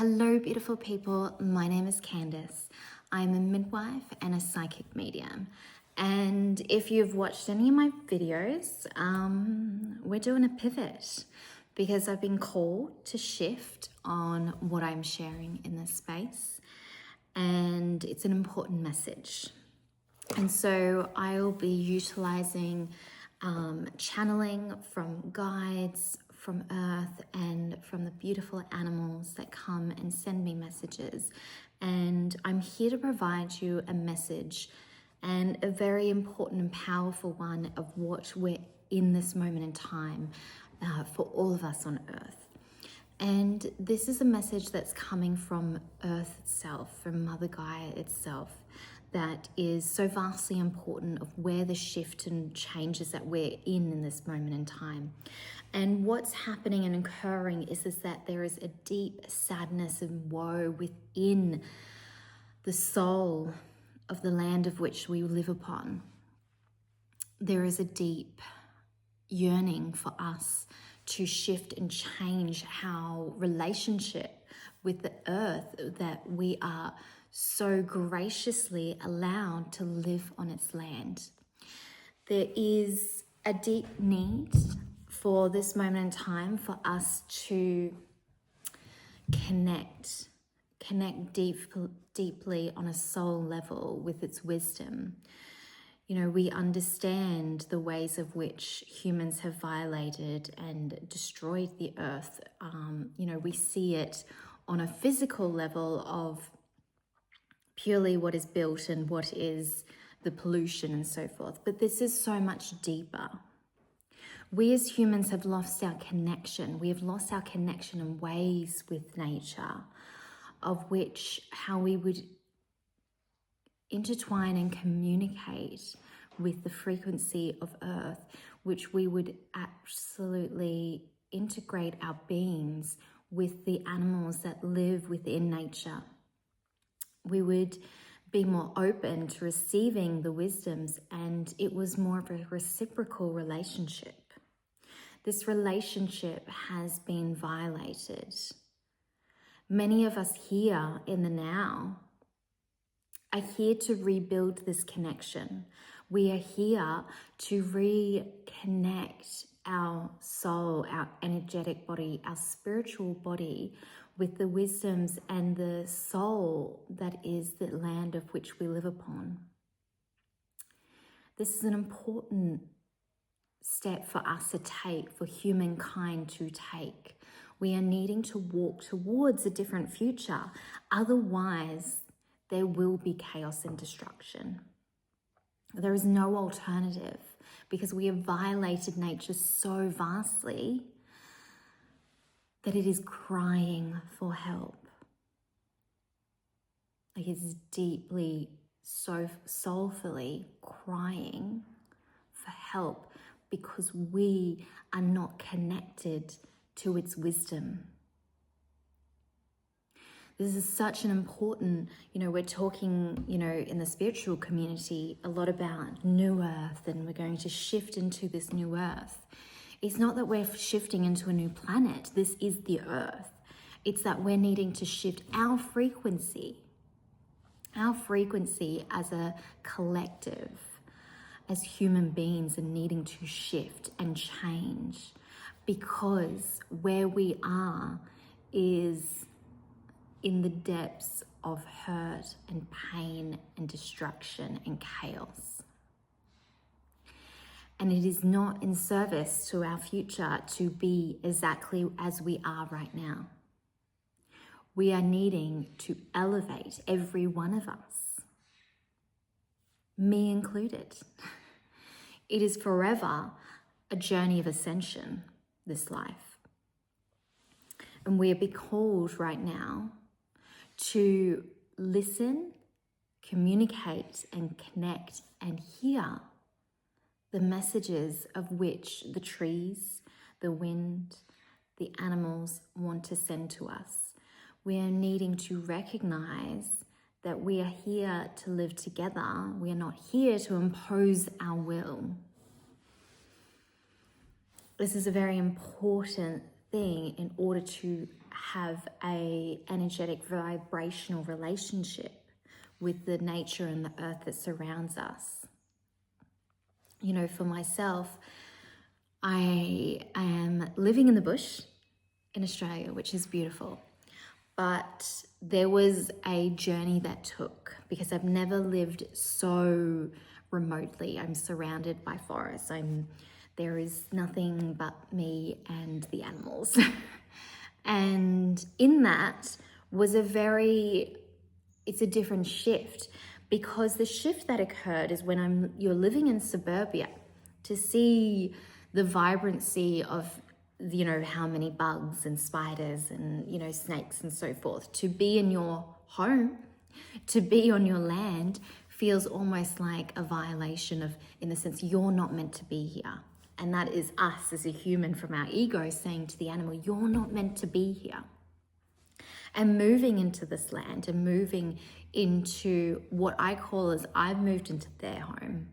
Hello, beautiful people. My name is Candace. I'm a midwife and a psychic medium. And if you've watched any of my videos, we're doing a pivot because I've been called to shift on what I'm sharing in this space. And it's an important message. And so I'll be utilizing channeling from guides, from earth, and from the beautiful animals that come and send me messages. And I'm here to provide you a message, and a very important and powerful one, of what we're in this moment in time for all of us on earth. And this is a message that's coming from Earth itself, from Mother Gaia itself, that is so vastly important of where the shift and changes that we're in this moment in time. And what's happening and occurring is that there is a deep sadness and woe within the soul of the land of which we live upon. There is a deep yearning for us to shift and change how relationship with the earth that we are so graciously allowed to live on its land. There is a deep need for this moment in time for us to connect deeply on a soul level with its wisdom. You know, we understand the ways of which humans have violated and destroyed the earth. We see it on a physical level of purely what is built and what is the pollution and so forth. But this is so much deeper. We as humans have lost our connection. We have lost our connection in ways with nature, of which how we would intertwine and communicate with the frequency of earth, which we would absolutely integrate our beings with the animals that live within nature. We would be more open to receiving the wisdoms, and it was more of a reciprocal relationship. This relationship has been violated. Many of us here in the now are here to rebuild this connection. We are here to reconnect our soul, our energetic body, our spiritual body with the wisdoms and the soul that is the land of which we live upon. This is an important step for us to take, for humankind to take. We are needing to walk towards a different future. Otherwise, there will be chaos and destruction. There is no alternative, because we have violated nature so vastly that it is crying for help. It is deeply, so soulfully crying for help, because we are not connected to its wisdom. This is such an important, we're talking, in the spiritual community a lot about new earth, and we're going to shift into this new earth. It's not that we're shifting into a new planet. This is the earth. It's that we're needing to shift our frequency as a collective, as human beings, are needing to shift and change, because where we are is in the depths of hurt and pain and destruction and chaos. And it is not in service to our future to be exactly as we are right now. We are needing to elevate, every one of us, me included. It is forever a journey of ascension, this life. And we are being called right now to listen, communicate, and connect, and hear the messages of which the trees, the wind, the animals want to send to us. We are needing to recognize that we are here to live together. We are not here to impose our will. This is a very important thing in order to have a energetic vibrational relationship with the nature and the earth that surrounds us. You know, for myself, I am living in the bush in Australia, which is beautiful. But there was a journey that took, because I've never lived so remotely. I'm surrounded by forests. There is nothing but me and the animals. And in that was it's a different shift, because the shift that occurred is when you're living in suburbia, to see the vibrancy of, you know, how many bugs and spiders and, you know, snakes and so forth, to be in your home, to be on your land, feels almost like a violation of, in the sense, you're not meant to be here. And that is us as a human, from our ego, saying to the animal, you're not meant to be here. And moving into this land and moving into what I call as I've moved into their home.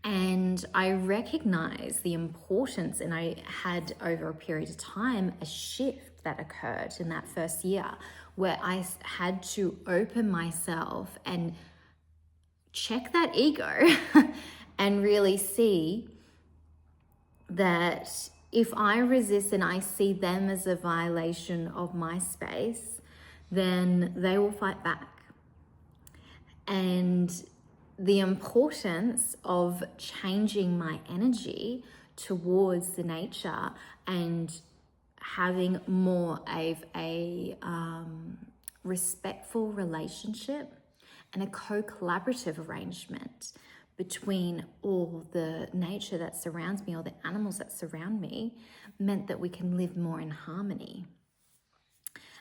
And I recognize the importance, and I had over a period of time a shift that occurred in that first year, where I had to open myself and check that ego and really see that if I resist and I see them as a violation of my space, then they will fight back. And the importance of changing my energy towards the nature and having more of a respectful relationship and a co-collaborative arrangement between all the nature that surrounds me, or the animals that surround me, meant that we can live more in harmony.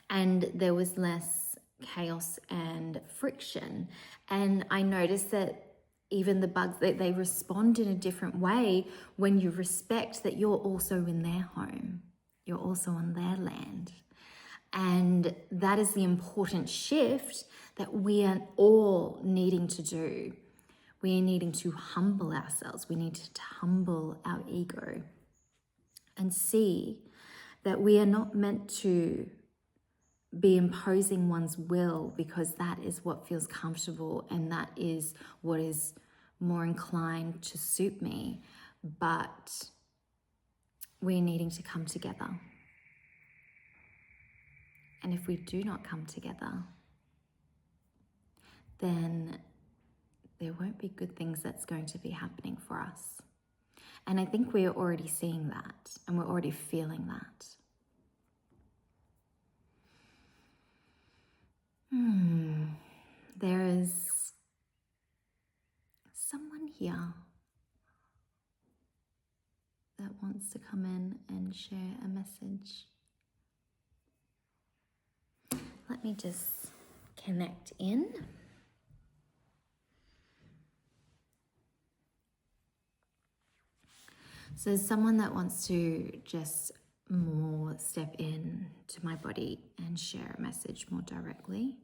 And there was less chaos and friction. And I noticed that even the bugs, they respond in a different way when you respect that you're also in their home. You're also on their land. And that is the important shift that we are all needing to do. We are needing to humble ourselves. We need to humble our ego and see that we are not meant to be imposing one's will, because that is what feels comfortable and that is what is more inclined to suit me. But we're needing to come together. And if we do not come together, then there won't be good things that's going to be happening for us. And I think we are already seeing that, and we're already feeling that. There is someone here that wants to come in and share a message. Let me just connect in. So someone that wants to just more step in to my body and share a message more directly.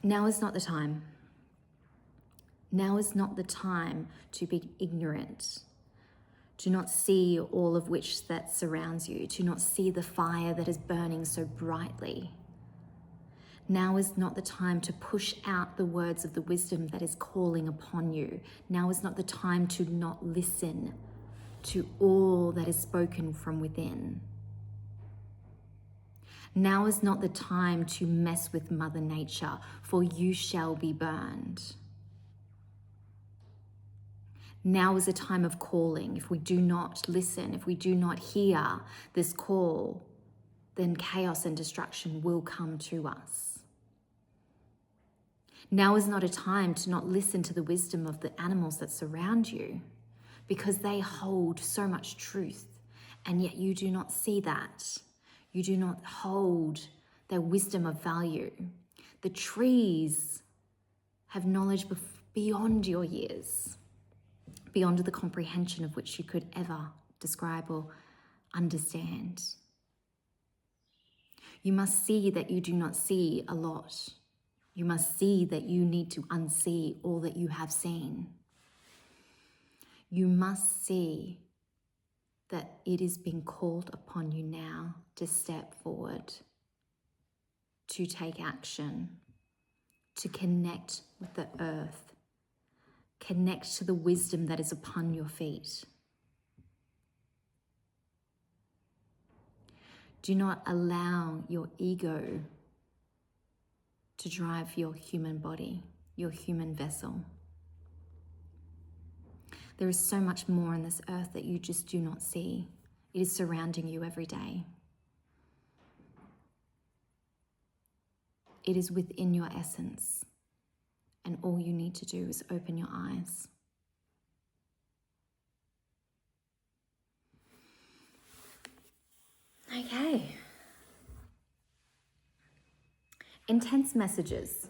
Now is not the time. Now is not the time to be ignorant, to not see all of which that surrounds you, to not see the fire that is burning so brightly. Now is not the time to push out the words of the wisdom that is calling upon you. Now is not the time to not listen to all that is spoken from within. Now is not the time to mess with Mother Nature, for you shall be burned. Now is a time of calling. If we do not listen, if we do not hear this call, then chaos and destruction will come to us. Now is not a time to not listen to the wisdom of the animals that surround you, because they hold so much truth, and yet you do not see that. You do not hold their wisdom of value. The trees have knowledge beyond your years, beyond the comprehension of which you could ever describe or understand. You must see that you do not see a lot. You must see that you need to unsee all that you have seen. You must see that it is being called upon you now to step forward, to take action, to connect with the earth, connect to the wisdom that is upon your feet. Do not allow your ego to drive your human body, your human vessel. There is so much more on this earth that you just do not see. It is surrounding you every day. It is within your essence, and all you need to do is open your eyes. Okay. Intense messages.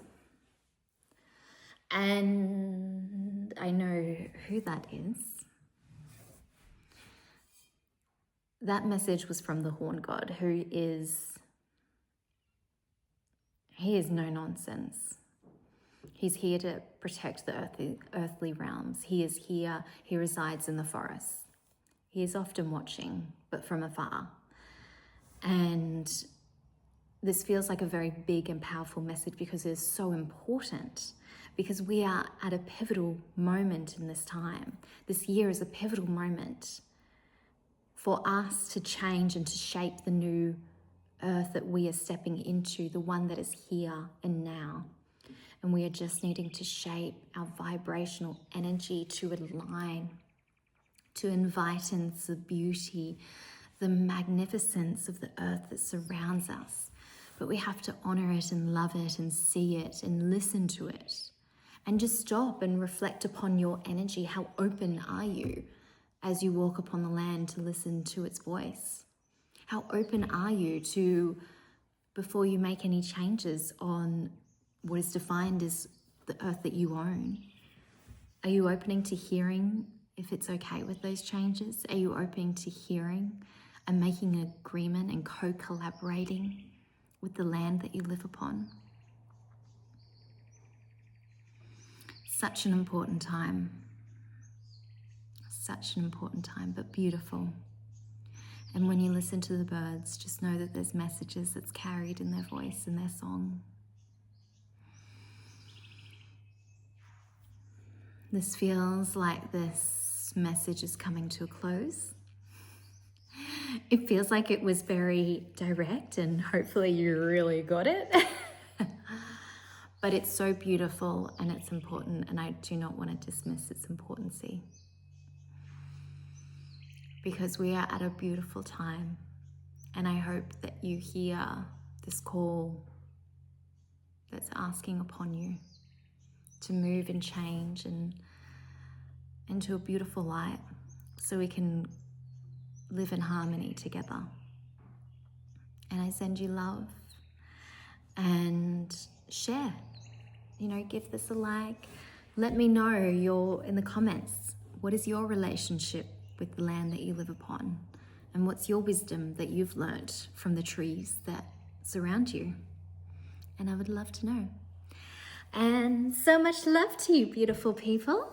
And I know who that is. That message was from the Horn God, he is no nonsense. He's here to protect the earthly realms. He is here, he resides in the forest. He is often watching, but from afar. And this feels like a very big and powerful message because it is so important, because we are at a pivotal moment in this time. This year is a pivotal moment for us to change and to shape the new earth that we are stepping into, the one that is here and now. And we are just needing to shape our vibrational energy to align, to invite in the beauty, the magnificence of the earth that surrounds us. But we have to honor it and love it and see it and listen to it. And just stop and reflect upon your energy. How open are you as you walk upon the land to listen to its voice? How open are you to, before you make any changes on what is defined as the earth that you own? Are you opening to hearing if it's okay with those changes? Are you open to hearing and making an agreement and co-collaborating with the land that you live upon? Such an important time. Such an important time, but beautiful. And when you listen to the birds, just know that there's messages that's carried in their voice and their song. This feels like this message is coming to a close. It feels like it was very direct, and hopefully you really got it. But it's so beautiful and it's important, and I do not want to dismiss its importancy. Because we are at a beautiful time, and I hope that you hear this call that's asking upon you to move and change and into a beautiful light so we can live in harmony together. And I send you love, and share, give this a like. Let me know in the comments, what is your relationship with the land that you live upon? And what's your wisdom that you've learnt from the trees that surround you? And I would love to know. And so much love to you, beautiful people.